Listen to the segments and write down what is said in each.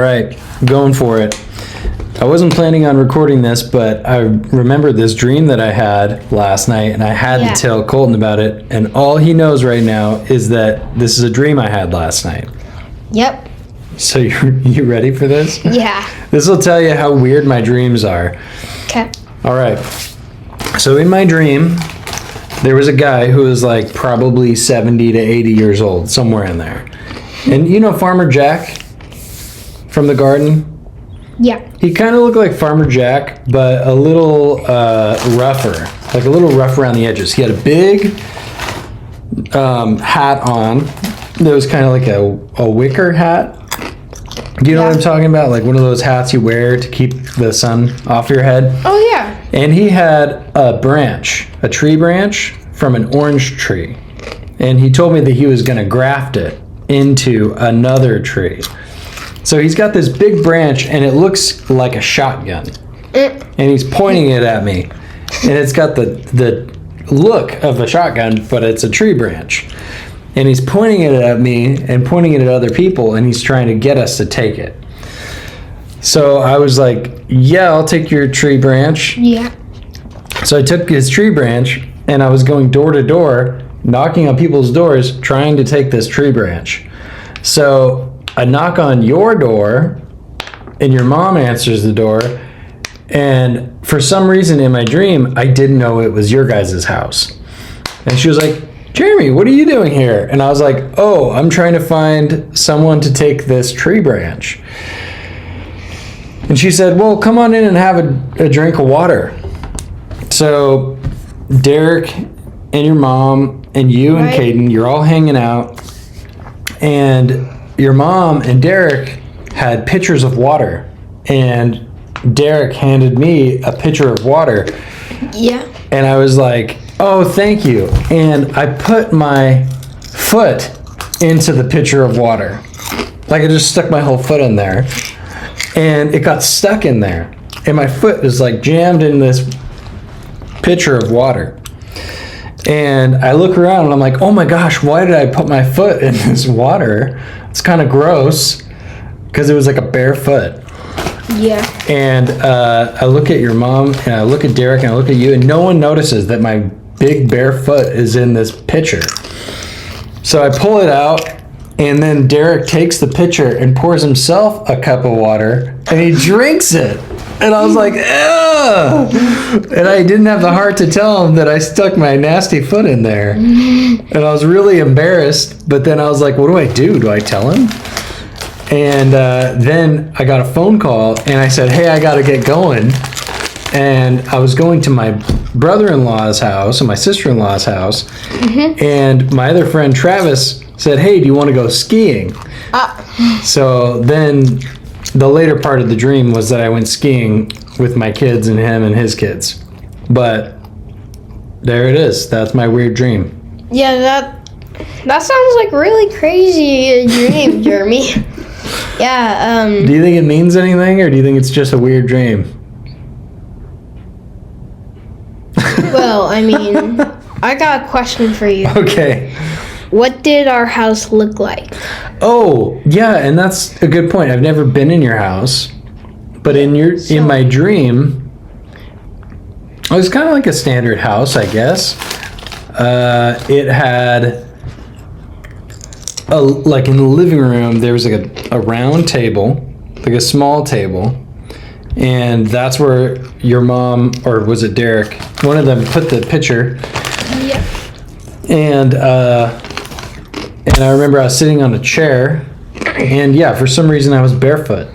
right, going for it. I wasn't planning on recording this, but I remember this dream that I had last night, and I had to tell Colton about it. And all he knows right now is that this is a dream I had last night. Yep. So you ready for this? Yeah. This will tell you how weird my dreams are. Okay. All right. So in my dream, there was a guy who was like probably 70 to 80 years old, somewhere in there. And you know Farmer Jack from the garden? Yeah. He kind of looked like Farmer Jack, but a little rougher, like a little rough around the edges. He had a big hat on that was kind of like a wicker hat. Do you know what I'm talking about? Like one of those hats you wear to keep the sun off your head? Oh, yeah. And he had a tree branch from an orange tree. And he told me that he was going to graft it into another tree. So he's got this big branch, and it looks like a shotgun. And he's pointing it at me. And it's got the look of a shotgun, but it's a tree branch. And he's pointing it at me and pointing it at other people, and he's trying to get us to take it. So I was like, yeah, I'll take your tree branch. Yeah. So I took his tree branch, and I was going door to door, knocking on people's doors, trying to take this tree branch. So I knock on your door, and your mom answers the door, and for some reason in my dream, I didn't know it was your guys' house. And she was like, Jeremy, what are you doing here? And I was like, oh, I'm trying to find someone to take this tree branch. And she said, well, come on in and have a drink of water. So Derek and your mom and you and Caden, you're all hanging out. And your mom and Derek had pitchers of water. And Derek handed me a pitcher of water. Yeah. And I was like, oh, thank you. And I put my foot into the pitcher of water. Like I just stuck my whole foot in there. And it got stuck in there. And my foot is like jammed in this pitcher of water. And I look around and I'm like, oh my gosh, why did I put my foot in this water? It's kind of gross because it was like a bare foot. Yeah. And I look at your mom and I look at Derek and I look at you, and no one notices that my big bare foot is in this pitcher. So I pull it out, and then Derek takes the pitcher and pours himself a cup of water, and he drinks it. And I was like, ugh! And I didn't have the heart to tell him that I stuck my nasty foot in there. And I was really embarrassed, but then I was like, what do I do? Do I tell him? And then I got a phone call, and I said, hey, I got to get going. And I was going to my brother-in-law's house and my sister-in-law's house. Mm-hmm. And my other friend, Travis, said, hey, do you want to go skiing? So then the later part of the dream was that I went skiing with my kids and him and his kids. But there it is. That's my weird dream. Yeah, that sounds like really crazy dream, Jeremy. Yeah. Do you think it means anything, or do you think it's just a weird dream? Well, I mean, I got a question for you. Okay. What did our house look like? Oh, yeah, and that's a good point. I've never been in your house, but in my dream, it was kind of like a standard house, I guess. It had like in the living room, there was like a round table, like a small table, and that's where your mom, or was it Derek, one of them put the pitcher. Yep. And I remember I was sitting on a chair, and yeah, for some reason I was barefoot,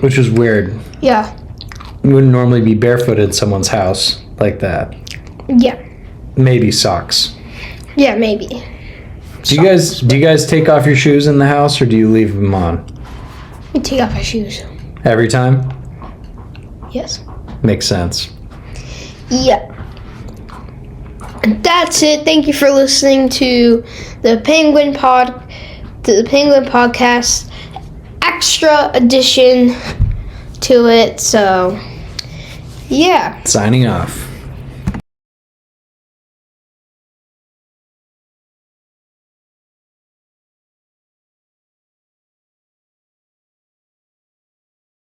which was weird. Yeah. You wouldn't normally be barefoot at someone's house like that. Yeah. Maybe socks. Yeah, maybe. Do you guys take off your shoes in the house, or do you leave them on? We take off our shoes. Every time? Yes. Makes sense. Yeah. That's it. Thank you for listening to the Penguin Podcast extra edition to it. So, yeah. Signing off.